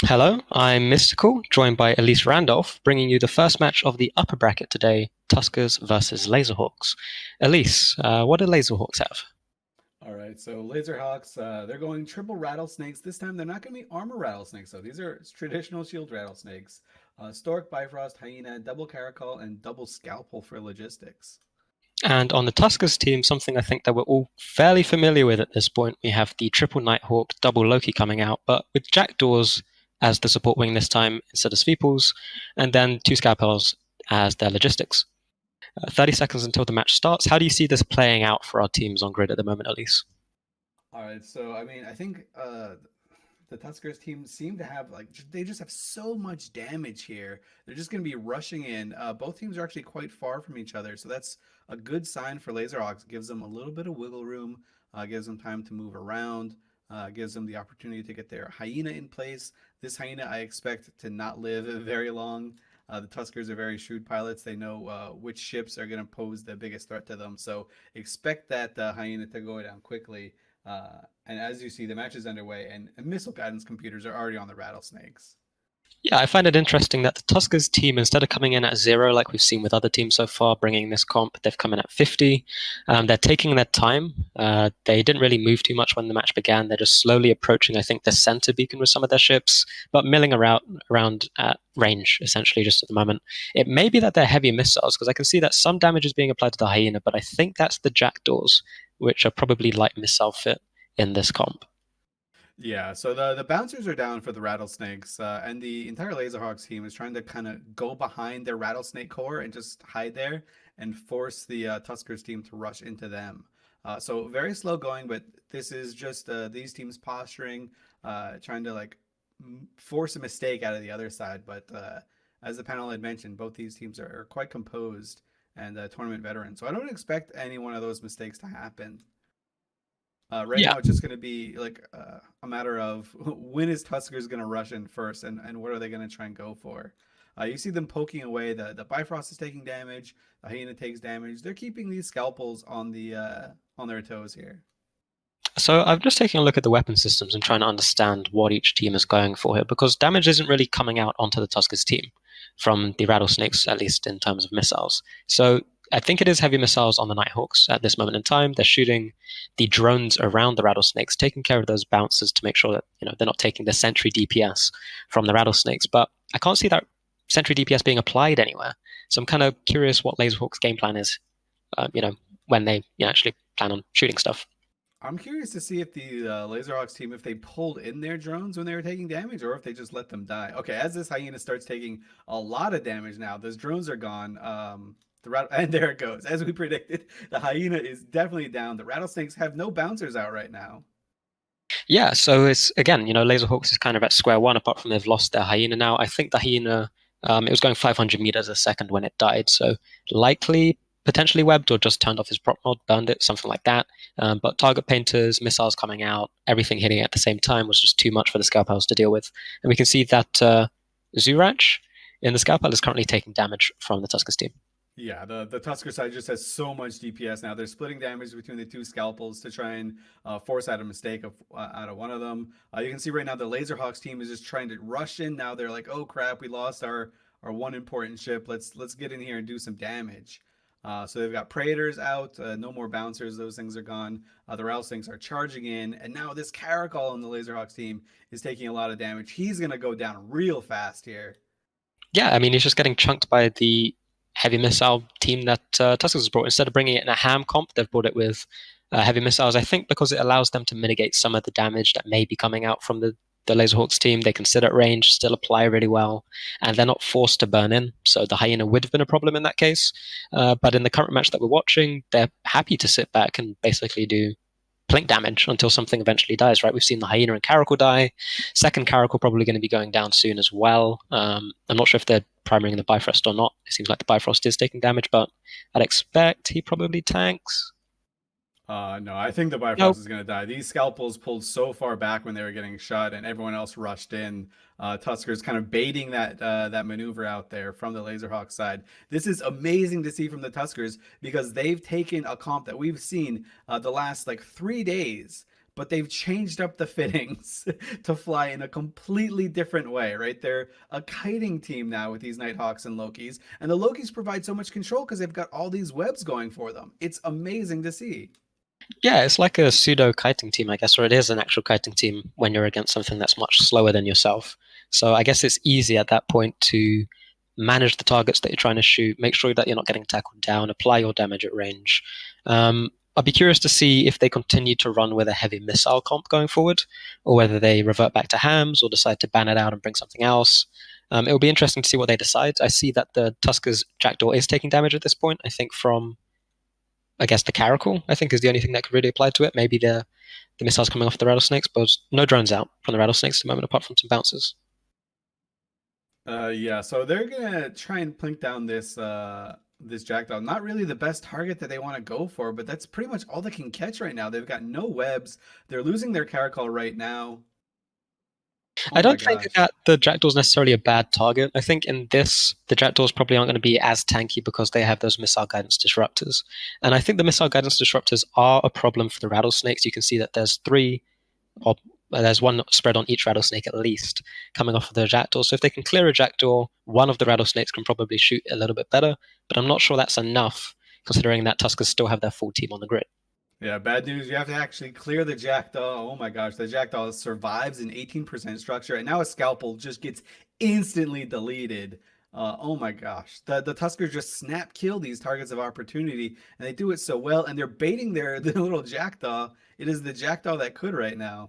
Hello, I'm Mystical, joined by Elise Randolph, bringing you the first match of the upper bracket today, Tuskers versus Lazerhawks. Elise, what do Lazerhawks have? All right, so Lazerhawks, they're going triple rattlesnakes. This time they're not going to be armor rattlesnakes, though. These are traditional shield rattlesnakes. Stork, Bifrost, Hyena, double Caracol, and double Scalpel for logistics. And on the Tuskers team, something I think that we're all fairly familiar with at this point, we have the triple Nighthawk, double Loki coming out, but with Jackdaws as the support wing this time instead of Sweeples, and then two Scalpels as their logistics. 30 seconds until the match starts. How do you see this playing out for our teams on grid at the moment, Elise? All right, so I mean, I think the Tuskers team seem to have they just have so much damage here. They're just going to be rushing in. Both teams are actually quite far from each other, so that's a good sign for Laserhawks. Gives them a little bit of wiggle room, gives them time to move around, gives them the opportunity to get their Hyena in place. This Hyena I expect to not live very long. The Tuskers are very shrewd pilots. They know which ships are going to pose the biggest threat to them, so expect that Hyena to go down quickly. And as you see, the match is underway, and missile guidance computers are already on the rattlesnakes. Yeah, I find it interesting that the Tuskers team, instead of coming in at 0, like we've seen with other teams so far, bringing this comp, they've come in at 50. They're taking their time. They didn't really move too much when the match began. They're just slowly approaching, I think, the center beacon with some of their ships, but milling around at range, essentially, just at the moment. It may be that they're heavy missiles, because I can see that some damage is being applied to the Hyena, but I think that's the Jackdaws, which are probably light missile fit in this comp. Yeah, so the bouncers are down for the rattlesnakes, and the entire Laserhawks team is trying to kind of go behind their rattlesnake core and just hide there and force the Tuskers team to rush into them. So very slow going, but this is just these teams posturing, trying to force a mistake out of the other side. But as the panel had mentioned, both these teams are quite composed and tournament veterans, so I don't expect any one of those mistakes to happen. Right Yeah, now, it's just going to be a matter of when is Tuskers going to rush in first, and what are they going to try and go for? You see them poking away. The Bifrost is taking damage. The Hyena takes damage. They're keeping these scalpels on their toes here. so I'm just taking a look at the weapon systems and trying to understand what each team is going for here, because damage isn't really coming out onto the Tuskers team from the Rattlesnakes, at least in terms of missiles. So I think it is heavy missiles on the Nighthawks at this moment in time. They're shooting the drones around the Rattlesnakes, taking care of those bouncers to make sure that they're not taking the sentry DPS from the Rattlesnakes. But I can't see that sentry DPS being applied anywhere. So I'm kind of curious what Laserhawk's game plan is. When they actually plan on shooting stuff. I'm curious to see if the Laserhawks team, if they pulled in their drones when they were taking damage, or if they just let them die. Okay, as this Hyena starts taking a lot of damage now, those drones are gone. And there it goes. As we predicted, the Hyena is definitely down. The Rattlesnakes have no bouncers out right now. Yeah, so it's again, Laserhawks is kind of at square one, apart from they've lost their Hyena now. I think the Hyena, it was going 500 meters a second when it died, so likely potentially webbed or just turned off his prop mod, burned it, something like that. But target painters, missiles coming out, everything hitting at the same time was just too much for the Scalpels to deal with. And we can see that Zurach in the Scalpel is currently taking damage from the Tuskers team. Yeah, the Tusker side just has so much DPS now. They're splitting damage between the two scalpels to try and force out a mistake out of one of them. You can see right now the Laserhawks team is just trying to rush in. Now they're like, oh crap, we lost our one important ship. Let's get in here and do some damage. So they've got Praetors out, no more bouncers. Those things are gone. The Rattlesnakes are charging in, and now this Caracol on the Laserhawks team is taking a lot of damage. He's gonna go down real fast here. Yeah, I mean, he's just getting chunked by the heavy missile team that Tuskers has brought. Instead of bringing it in a ham comp, they've brought it with heavy missiles. I think because it allows them to mitigate some of the damage that may be coming out from the Laserhawks team. They can sit at range, still apply really well, and they're not forced to burn in. So the Hyena would have been a problem in that case. But in the current match that we're watching, they're happy to sit back and basically do plink damage until something eventually dies, right? We've seen the Hyena and Caracal die. Second Caracal probably going to be going down soon as well. I'm not sure if they're primarying the Bifrost or not. It seems like the Bifrost is taking damage, but I'd expect he probably tanks. No, I think the Bifrost Nope. is going to die. These scalpels pulled so far back when they were getting shot, and everyone else rushed in. Tusker's kind of baiting that maneuver out there from the Laserhawk side. This is amazing to see from the Tuskers because they've taken a comp that we've seen the last 3 days but they've changed up the fittings to fly in a completely different way, right? They're a kiting team now with these Nighthawks and Lokis, and the Lokis provide so much control because they've got all these webs going for them. It's amazing to see. Yeah, it's like a pseudo kiting team, I guess, or it is an actual kiting team when you're against something that's much slower than yourself. So I guess it's easy at that point to manage the targets that you're trying to shoot, make sure that you're not getting tackled down, apply your damage at range. I'd be curious to see if they continue to run with a heavy missile comp going forward, or whether they revert back to hams or decide to ban it out and bring something else. It will be interesting to see what they decide. I see that the Tuskers Jackdaw is taking damage at this point, I think from I guess the Caracal, I think, is the only thing that could really apply to it. Maybe the missiles coming off the rattlesnakes, but no drones out from the rattlesnakes at the moment, apart from some bouncers. Yeah, so they're gonna try and plink down this jackdaw. Not really the best target that they want to go for, but that's pretty much all they can catch right now. They've got no webs. They're losing their caracal right now. I Oh my don't think gosh. that the Jackdaw is necessarily a bad target. I think in this, the Jackdaws probably aren't going to be as tanky because they have those missile guidance disruptors. And I think the missile guidance disruptors are a problem for the rattlesnakes. You can see that there's three, or there's one spread on each rattlesnake at least coming off of the Jackdaw. So if they can clear a Jackdaw, one of the rattlesnakes can probably shoot a little bit better. But I'm not sure that's enough, considering that Tuskers still have their full team on the grid. Yeah, bad news. You have to actually clear the jackdaw. Oh my gosh, the jackdaw survives an 18% structure, and now a scalpel just gets instantly deleted. Oh my gosh, the Tuskers just snap kill these targets of opportunity, and they do it so well. And they're baiting the little jackdaw. It is the jackdaw that could right now,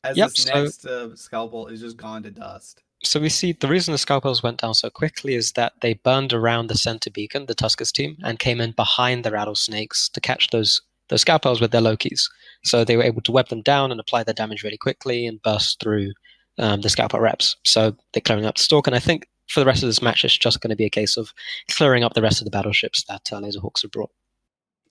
as Yep. this next scalpel is just gone to dust. So we see the reason the Scalpels went down so quickly is that they burned around the center beacon, the Tuskers team, and came in behind the rattlesnakes to catch those Scalpels with their Lokis. So they were able to web them down and apply their damage really quickly and burst through the Scalpel reps. So they're clearing up the stalk, and I think for the rest of this match, it's just going to be a case of clearing up the rest of the battleships that Lazerhawks have brought.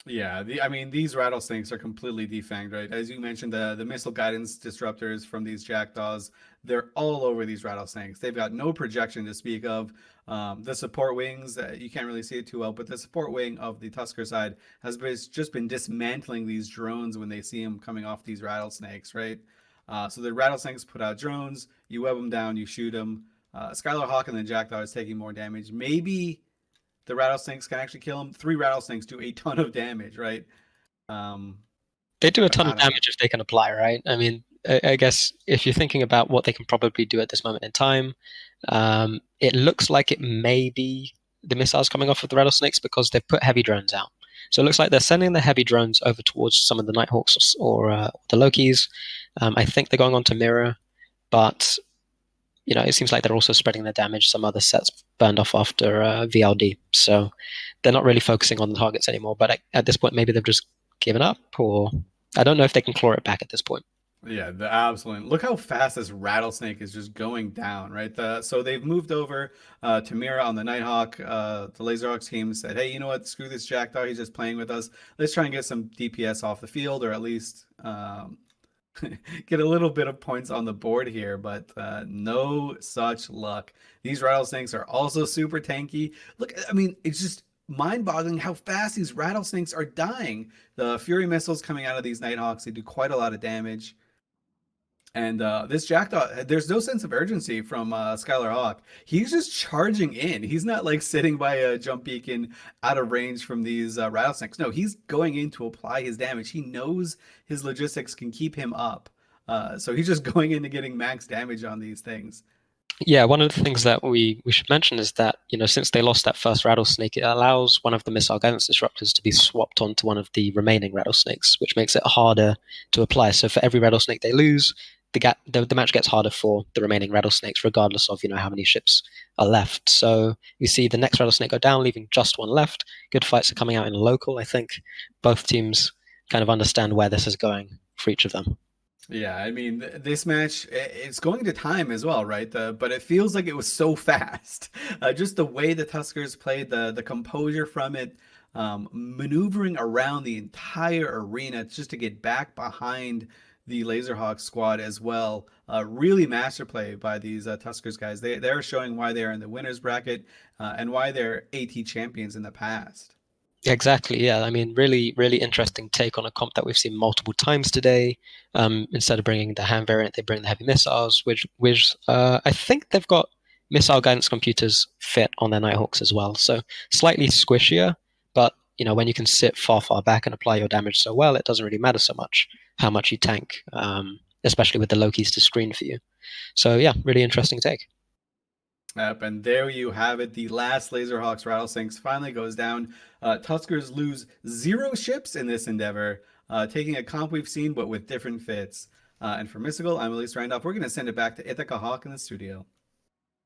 Yeah, I mean these rattlesnakes are completely defanged, right? As you mentioned, the missile guidance disruptors from these jackdaws, they're all over these rattlesnakes. They've got no projection to speak of. The support wings, you can't really see it too well, but the support wing of the Tusker side has just been dismantling these drones when they see them coming off these rattlesnakes, right? So the rattlesnakes put out drones, you web them down, you shoot them. Skylar Hawk and the jackdaw is taking more damage. Maybe the rattlesnakes can actually kill him. Three rattlesnakes do a ton of damage, right? Um, They do a but ton I of don't know. damage if they can apply, right? I mean, I guess if you're thinking about what they can probably do at this moment in time, it looks like it may be the missiles coming off of the rattlesnakes because they've put heavy drones out. So it looks like they're sending the heavy drones over towards some of the Nighthawks or the Lokis. I think they're going on to mirror, but it seems like they're also spreading their damage. Some other sets burned off after VLD, so they're not really focusing on the targets anymore. But at this point, maybe they've just given up, or I don't know if they can claw it back at this point. Yeah, the absolute. Look how fast this rattlesnake is just going down, right? So they've moved over to Mira on the Nighthawk. The Lazerhawks team said, "Hey, you know what? Screw this jackdaw. He's just playing with us. Let's try and get some DPS off the field, or at least get a little bit of points on the board here." But no such luck. These rattlesnakes are also super tanky. Look, I mean, it's just mind-boggling how fast these rattlesnakes are dying. The Fury missiles coming out of these Nighthawks, they do quite a lot of damage. And this Jackdaw, there's no sense of urgency from Skylar Hawk. He's just charging in. He's not like sitting by a jump beacon out of range from these rattlesnakes. No, he's going in to apply his damage. He knows his logistics can keep him up. So he's just going into getting max damage on these things. Yeah, one of the things that we should mention is that since they lost that first rattlesnake, it allows one of the missile guidance disruptors to be swapped onto one of the remaining rattlesnakes, which makes it harder to apply. So for every rattlesnake they lose, the match gets harder for the remaining rattlesnakes, regardless of how many ships are left. So you see the next rattlesnake go down, leaving just one left. Good fights are coming out in local. I think both teams kind of understand where this is going for each of them. Yeah, I mean, this match, it's going to time as well, right? But it feels like it was so fast. Just the way the Tuskers played, the composure from it, maneuvering around the entire arena just to get back behind the Laserhawk squad as well. Really master play by these Tuskers guys. They're showing why they're in the winners bracket and why they're AT champions in the past. Exactly. Yeah. I mean, really, really interesting take on a comp that we've seen multiple times today. Instead of bringing the ham variant, they bring the heavy missiles, which I think they've got missile guidance computers fit on their Nighthawks as well. So slightly squishier, but when you can sit far, far back and apply your damage so well, it doesn't really matter so much how much you tank, especially with the Lokis to screen for you. So yeah, really interesting take. Yep, and there you have it. The last Lazerhawks Rattlesnakes finally goes down. Tuskers lose 0 ships in this endeavor, taking a comp we've seen but with different fits. And for Mystical, I'm Elise Randolph. We're going to send it back to Ithaca Hawk in the studio.